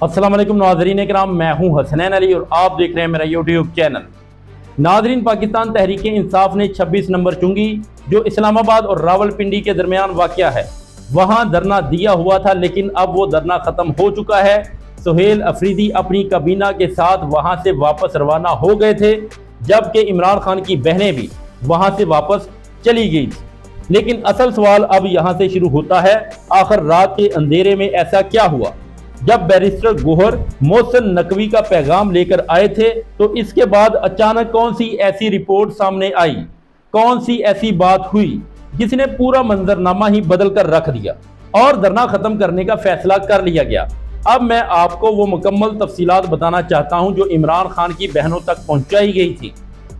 अस्सलाम वालेकुम नाज़रीन इकराम, मैं हूं हसनैन अली और आप देख रहे हैं मेरा यूट्यूब चैनल। नाज़रीन, पाकिस्तान तहरीक इंसाफ ने 26 नंबर चुंगी जो इस्लामाबाद और रावलपिंडी के दरमियान वाक़या है, वहां धरना दिया हुआ था, लेकिन अब वो धरना ख़त्म हो चुका है। सुहेल अफरीदी अपनी काबीना के साथ वहां से वापस रवाना हो गए थे, जबकि इमरान खान की बहनें भी वहां से वापस चली गई थी। लेकिन असल सवाल अब यहाँ से शुरू होता है, आखिर रात के अंधेरे में ऐसा क्या हुआ? जब बैरिस्टर गोहर मोहसिन नकवी का पैगाम लेकर आए थे तो इसके बाद अचानक कौन सी ऐसी रिपोर्ट सामने आई, कौन सी ऐसी बात हुई जिसने पूरा मंजरनामा ही बदल कर रख दिया और धरना खत्म करने का फैसला कर लिया गया। अब मैं आपको वो मुकम्मल तफसीलात बताना चाहता हूं जो इमरान खान की बहनों तक पहुंचाई गई थी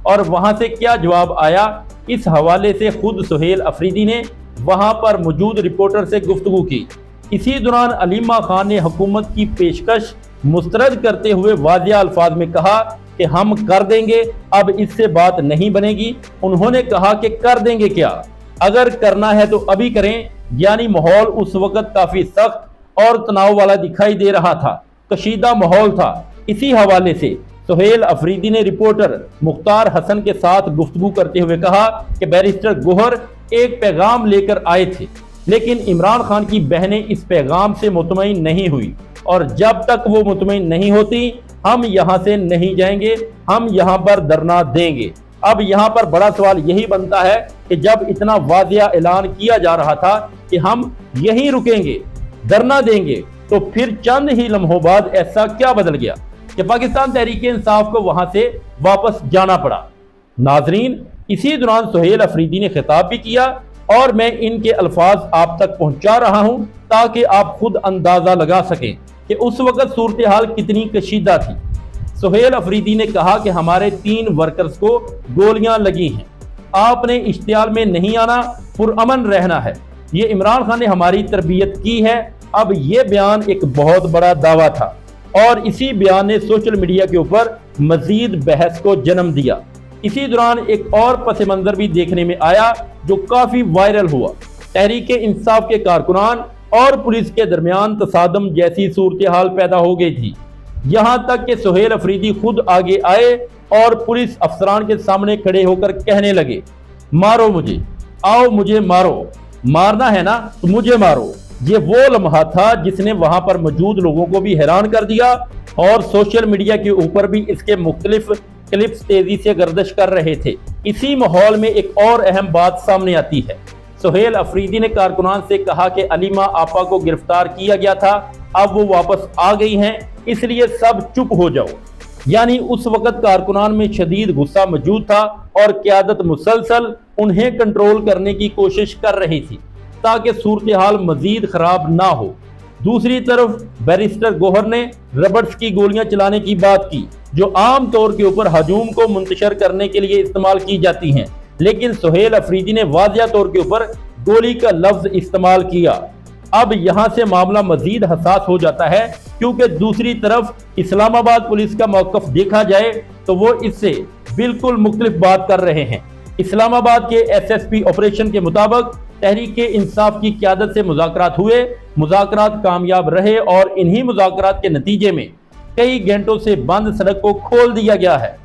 और वहां से क्या जवाब आया। इस हवाले से खुद सुहेल अफरीदी ने वहां पर मौजूद रिपोर्टर से गुफ्तगू की। इसी दौरान अलीमा खान ने हुकूमत की पेशकश मुस्तरद करते हुए वाज़िया अल्फाज में कहा कि हम कर देंगे, अब इससे बात नहीं बनेगी। उन्होंने कहा कि कर देंगे क्या, अगर करना है तो अभी करें। यानी माहौल उस वक्त काफी सख्त और तनाव वाला दिखाई दे रहा था, कशीदा माहौल था। इसी हवाले से सुहेल अफरीदी ने रिपोर्टर मुख्तार हसन के साथ गुफ्तगू करते हुए कहा कि बैरिस्टर गोहर एक पैगाम लेकर आए थे, लेकिन इमरान खान की बहनें इस पैगाम से मुतमईन नहीं हुई और जब तक वो मुतमईन नहीं होती हम यहाँ से नहीं जाएंगे, हम यहाँ पर धरना देंगे। अब यहाँ पर बड़ा सवाल यही बनता है कि जब इतना वाज़िया ऐलान किया जा रहा था कि हम यहीं रुकेंगे, धरना देंगे, तो फिर चंद ही लम्हों बाद ऐसा क्या बदल गया कि पाकिस्तान तहरीक इंसाफ को वहां से वापस जाना पड़ा। नाजरीन, इसी दौरान सुहेल अफरीदी ने खिताब भी किया और मैं इनके अल्फाज आप तक पहुंचा रहा हूं ताकि आप खुद अंदाजा लगा सकें कि उस वक्त सूरत हाल कितनी कशीदा थी। सुहेल अफरीदी ने कहा कि हमारे 3 वर्कर्स को गोलियां लगी हैं, आपने इश्तियाल में नहीं आना, पुरअमन रहना है, ये इमरान खान ने हमारी तरबियत की है। अब ये बयान एक बहुत बड़ा दावा था और इसी बयान ने सोशल मीडिया के ऊपर मजीद बहस को जन्म दिया। इसी दौरान एक और पस मंजर भी देखने में आया जो काफी वायरल हुआ। तहरीक इंसाफ के कारकुनान और पुलिस के दरमियान तसादम जैसी सूरत हाल पैदा हो गई थी, यहां तक कि सुहेल अफरीदी खुद आगे आए और पुलिस अफसरान के सामने खड़े होकर कहने लगे, मारो मुझे, आओ मुझे मारो, मारना है ना तो मुझे मारो। ये वो लम्हा था जिसने वहां पर मौजूद लोगों को भी हैरान कर दिया और सोशल मीडिया के ऊपर भी इसके मुख्तलिफ क्लिप्स तेजी से गर्दिश कर रहे थे। इसी माहौल में एक और अहम बात सामने आती है। सुहेल अफरीदी ने कारकुनान से कहा कि अलीमा आपा को गिरफ्तार किया गया था, अब वो वापस आ गई हैं, इसलिए सब चुप हो जाओ। यानी उस वक्त कारकुनान में शदीद गुस्सा मौजूद था और क़यादत मुसलसल उन्हें कंट्रोल करने की कोशिश कर रही थी ताकि सूरत हाल मजीद खराब ना हो। दूसरी तरफ बैरिस्टर गोहर ने रबर्स की गोलियां चलाने की बात की जो आम तौर के ऊपर हजूम को मुंतशर करने के लिए इस्तेमाल की जाती हैं, लेकिन सुहेल अफरीदी ने वाज़िया तौर के ऊपर गोली का लफ्ज इस्तेमाल किया। अब यहाँ से मामला मजीद हसास हो जाता है क्योंकि दूसरी तरफ इस्लामाबाद पुलिस का मौक़िफ़ देखा जाए तो वो इससे बिल्कुल मुख्तलिफ बात कर रहे हैं। इस्लामाबाद के SSP ऑपरेशन के मुताबिक तहरीक इंसाफ की क़यादत से मुज़ाकरात हुए, मुज़ाकरात कामयाब रहे और इन्हीं मुज़ाकरात के नतीजे में कई घंटों से बंद सड़क को खोल दिया गया है।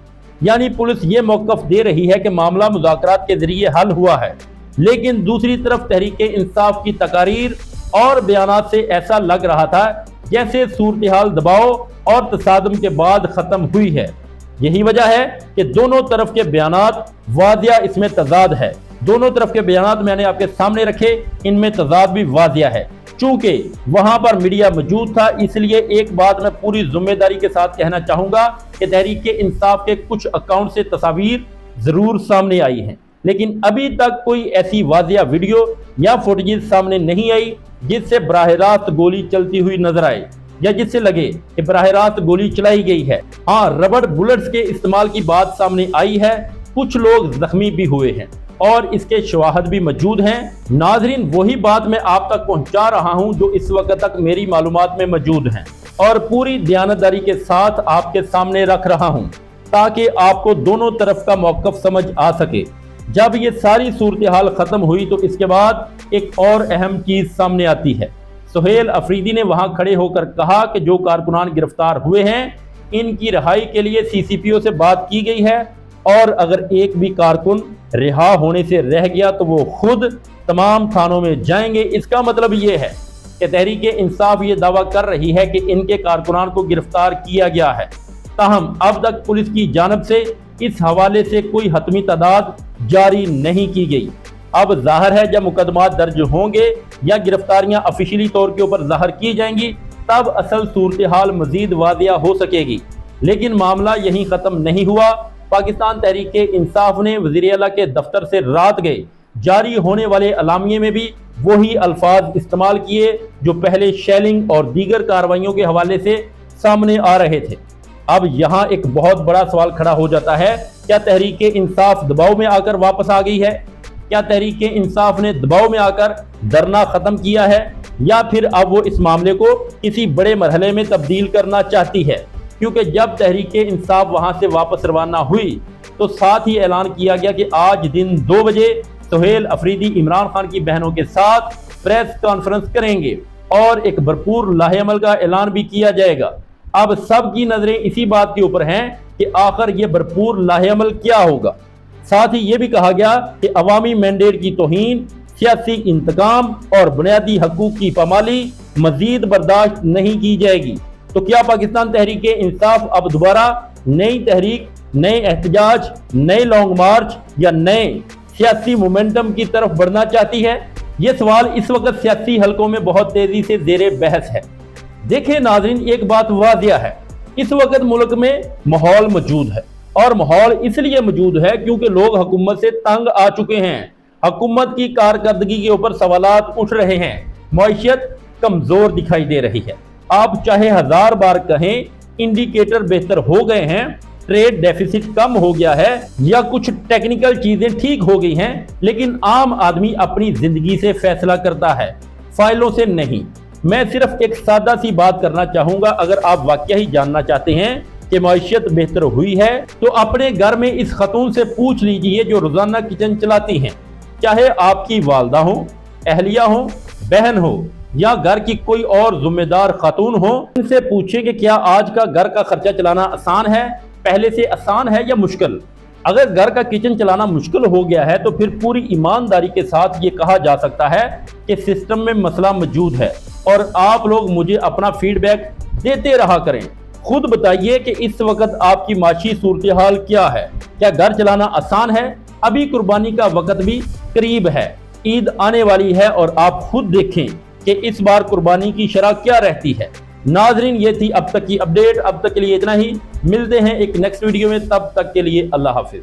यानी पुलिस ये मौक़िफ़ दे रही है कि मामला मुज़ाकरात के जरिए हल हुआ है, लेकिन दूसरी तरफ तहरीक इंसाफ की तकारीर और बयानात से ऐसा लग रहा था जैसे सूरत हाल दबाव और तसादम के बाद ख़त्म हुई है। यही वजह है कि दोनों तरफ के बयानात वाज़िया इसमें तजाद है। दोनों तरफ के बयानात मैंने आपके सामने रखे, इनमें तजाद भी वाज़िया है। चूंकि वहां पर मीडिया मौजूद था, इसलिए एक बात मैं पूरी जिम्मेदारी के साथ कहना चाहूंगा कि तहरीक इंसाफ के कुछ अकाउंट से तस्वीर जरूर सामने आई हैं, लेकिन अभी तक कोई ऐसी वाज़िया वीडियो या फुटेज सामने नहीं आई जिससे बराह रास्त गोली चलती हुई नजर आए या जिससे लगे कि बराह रास्त गोली चलाई गई है। हाँ, रबड़ बुलेट्स के इस्तेमाल की बात सामने आई है, कुछ लोग जख्मी भी हुए हैं और इसके शवाहद भी मौजूद हैं। नाजरीन, वही बात मैं आप तक पहुंचा रहा हूं जो इस वक्त तक मेरी मालूमात में मौजूद हैं और पूरी दयानतदारी के साथ आपके सामने रख रहा हूं ताकि आपको दोनों तरफ का मौक़िफ़ समझ आ सके। जब ये सारी सूरत हाल खत्म हुई तो इसके बाद एक और अहम चीज सामने आती है। सुहेल अफरीदी ने वहां खड़े होकर कहा कि जो कारकुनान गिरफ्तार हुए हैं इनकी रिहाई के लिए सीसीपीओ से बात की गई है और अगर एक भी कारकुन रिहा होने से रह गया तो वो खुद तमाम थानों में जाएंगे। इसका मतलब ये है कि तहरीक इंसाफ ये दावा कर रही है कि इनके कारकुनान को गिरफ्तार किया गया है। ताहम अब तक पुलिस की जानब से इस हवाले से कोई हतमी तादाद जारी नहीं की गई। अब जाहिर है जब मुकदमा दर्ज होंगे या गिरफ्तारियां ऑफिशियली तौर के ऊपर जाहिर की जाएंगी तब असल सूरत हाल मजीद वादिया हो सकेगी। लेकिन मामला यहीं ख़त्म नहीं हुआ। पाकिस्तान तहरीक इंसाफ ने वज़ीर आला के दफ्तर से रात गए जारी होने वाले अलामिये में भी वही अल्फाज इस्तेमाल किए जो पहले शेलिंग और दीगर कार्रवाइयों के हवाले से सामने आ रहे थे। अब यहाँ एक बहुत बड़ा सवाल खड़ा हो जाता है, क्या तहरीक इंसाफ दबाव में आकर वापस आ गई है? क्या तहरीक इंसाफ ने दबाव में आकर धरना ख़त्म किया है या फिर अब वो इस मामले को किसी बड़े मरहले में तब्दील करना चाहती है? क्योंकि जब तहरीक इंसाफ वहाँ से वापस रवाना हुई तो साथ ही ऐलान किया गया कि आज दिन 2 बजे सुहेल अफरीदी इमरान खान की बहनों के साथ प्रेस कॉन्फ्रेंस करेंगे और एक भरपूर लाहे अमल का ऐलान भी किया जाएगा। अब सब की नजरें इसी बात के ऊपर हैं कि आखिर ये भरपूर लाहे अमल क्या होगा। साथ ही ये भी कहा गया कि अवामी मैंडेट की तौहीन, सियासी इंतकाम और बुनियादी हकूक की पामाली मजीद बर्दाश्त नहीं की जाएगी। तो क्या पाकिस्तान तहरीक इंसाफ अब दोबारा नई तहरीक, नए एहतजाज, नए लॉन्ग मार्च या नए सियासी मोमेंटम की तरफ बढ़ना चाहती है? ये सवाल इस वक्त सियासी हलकों में बहुत तेजी से ज़ेरे बहस है। देखिए नाज़रीन, एक बात वादिया है, इस वक्त मुल्क में माहौल मौजूद है और माहौल इसलिए मौजूद है क्योंकि लोग हुकूमत से तंग आ चुके हैं। हुकूमत की कारकर्दगी के ऊपर सवालात उठ रहे हैं, मईशत कमजोर दिखाई दे रही है। आप चाहे 1000 बार कहें इंडिकेटर बेहतर हो गए हैं, ट्रेड डेफिसिट कम हो गया है या कुछ टेक्निकल चीजें ठीक हो गई हैं, लेकिन आम आदमी अपनी जिंदगी से फैसला करता है, फाइलों से नहीं। मैं सिर्फ एक सादा सी बात करना चाहूंगा, अगर आप वाकई ही जानना चाहते हैं कि मईशत बेहतर हुई है तो अपने घर में इस खतून से पूछ लीजिए जो रोजाना किचन चलाती हैं, चाहे आपकी वालदा हो, अहलिया हो, बहन हो या घर की कोई और जिम्मेदार खातून हो। इनसे पूछें कि क्या आज का घर का खर्चा चलाना आसान है, पहले से आसान है या मुश्किल। अगर घर का किचन चलाना मुश्किल हो गया है तो फिर पूरी ईमानदारी के साथ ये कहा जा सकता है कि सिस्टम में मसला मौजूद है और आप लोग मुझे अपना फीडबैक देते रहा करें। खुद बताइए कि इस वक्त आपकी माशी सूरत हाल क्या है। क्या घर चलाना आसान है? अभी कुर्बानी का वक्त भी करीब है, ईद आने वाली है और आप खुद देखें कि इस बार कुर्बानी की शरह क्या रहती है। नाजरीन, ये थी अब तक की अपडेट। अब तक के लिए इतना ही, मिलते हैं एक नेक्स्ट वीडियो में, तब तक के लिए अल्लाह हाफिज।